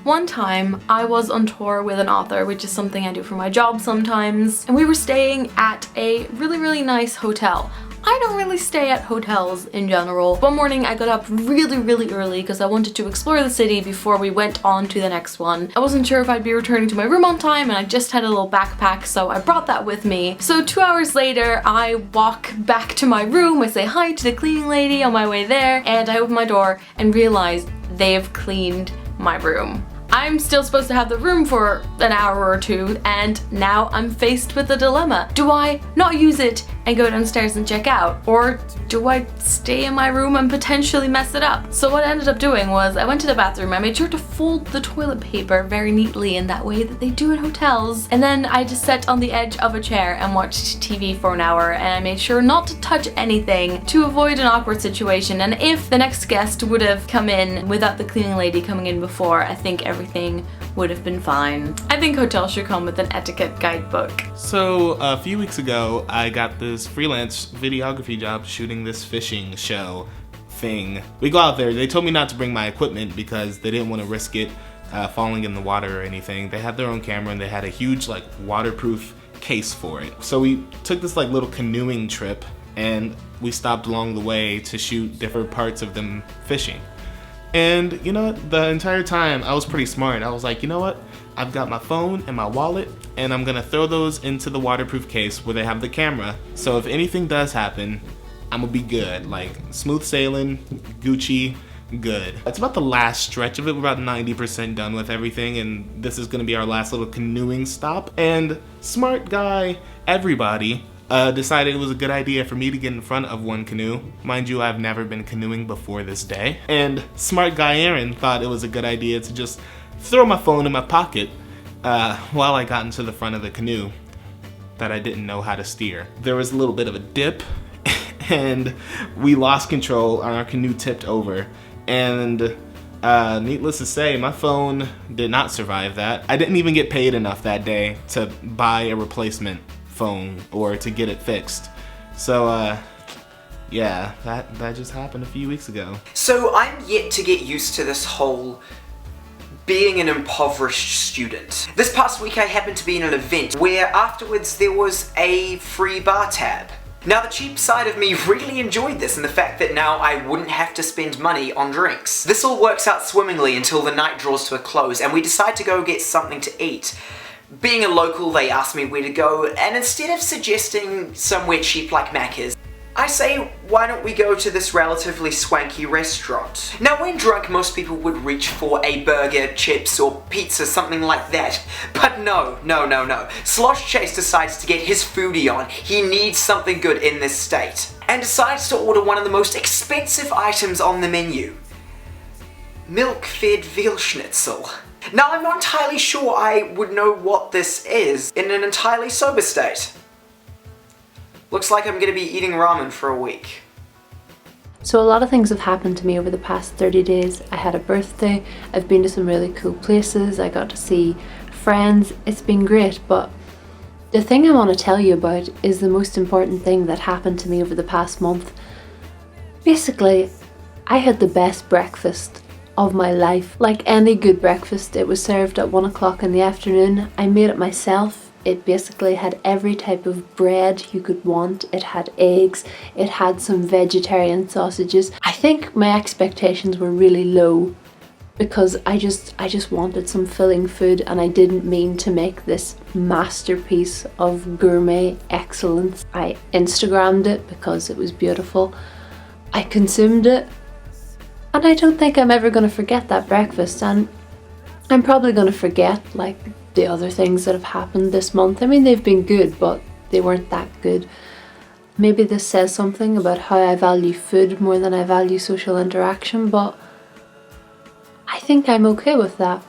One time I was on tour with an author, which is something I do for my job sometimes, and we were staying at a really nice hotel. I don't really stay at hotels in general. One morning I got up really early because I wanted to explore the city before we went on to the next one. I wasn't sure if I'd be returning to my room on time, and I just had a little backpack, so I brought that with me. So 2 hours later I walk back to my room, I say hi to the cleaning lady on my way there, and I open my door and realize they've cleaned my room. I'm still supposed to have the room for an hour or two, and now I'm faced with a dilemma. Do I not use it and go downstairs and check out? Or do I stay in my room and potentially mess it up? So what I ended up doing was I went to the bathroom, I made sure to fold the toilet paper very neatly in that way that they do in hotels, and then I just sat on the edge of a chair and watched TV for an hour, and I made sure not to touch anything to avoid an awkward situation. And if the next guest would have come in without the cleaning lady coming in before, I think everything would have been fine. I think hotels should come with an etiquette guidebook. So a few weeks ago, I got this freelance videography job shooting this fishing show thing. We go out there, they told me not to bring my equipment because they didn't want to risk it falling in the water or anything. They had their own camera and they had a huge like waterproof case for it. So we took this like little canoeing trip and we stopped along the way to shoot different parts of them fishing. And you know what, the entire time I was pretty smart. I was like, you know what, I've got my phone and my wallet and I'm gonna throw those into the waterproof case where they have the camera. So if anything does happen, I'm gonna be good. Like smooth sailing, Gucci, good. It's about the last stretch of it. We're about 90% done with everything, and this is gonna be our last little canoeing stop. And smart guy, everybody, decided it was a good idea for me to get in front of one canoe. Mind you, I've never been canoeing before this day. And smart guy Aaron thought it was a good idea to just throw my phone in my pocket while I got into the front of the canoe that I didn't know how to steer. There was a little bit of a dip and we lost control and our canoe tipped over. And needless to say, my phone did not survive that. I didn't even get paid enough that day to buy a replacement phone or to get it fixed. So yeah, that just happened a few weeks ago. So I'm yet to get used to this whole being an impoverished student. This past week I happened to be in an event where afterwards there was a free bar tab. Now the cheap side of me really enjoyed this, and the fact that now I wouldn't have to spend money on drinks. This all works out swimmingly until the night draws to a close and we decide to go get something to eat. Being a local, they asked me where to go, and instead of suggesting somewhere cheap like Macca's, I say, why don't we go to this relatively swanky restaurant? Now when drunk, most people would reach for a burger, chips, or pizza, something like that. But no. Slosh Chase decides to get his foodie on. He needs something good in this state. And decides to order one of the most expensive items on the menu. Milk-fed veal schnitzel. Now I'm not entirely sure I would know what this is in an entirely sober state. Looks like I'm gonna be eating ramen for a week. So a lot of things have happened to me over the past 30 days. I had a birthday, I've been to some really cool places, I got to see friends, it's been great, but the thing I want to tell you about is the most important thing that happened to me over the past month. Basically, I had the best breakfast of my life. Like any good breakfast, it was served at 1 o'clock in the afternoon. I made it myself. It basically had every type of bread you could want. It had eggs, it had some vegetarian sausages. I think my expectations were really low because I just wanted some filling food, and I didn't mean to make this masterpiece of gourmet excellence. I Instagrammed it because it was beautiful. I consumed it, and I don't think I'm ever going to forget that breakfast, and I'm probably going to forget like the other things that have happened this month. I mean, they've been good, but they weren't that good. Maybe this says something about how I value food more than I value social interaction, but I think I'm okay with that.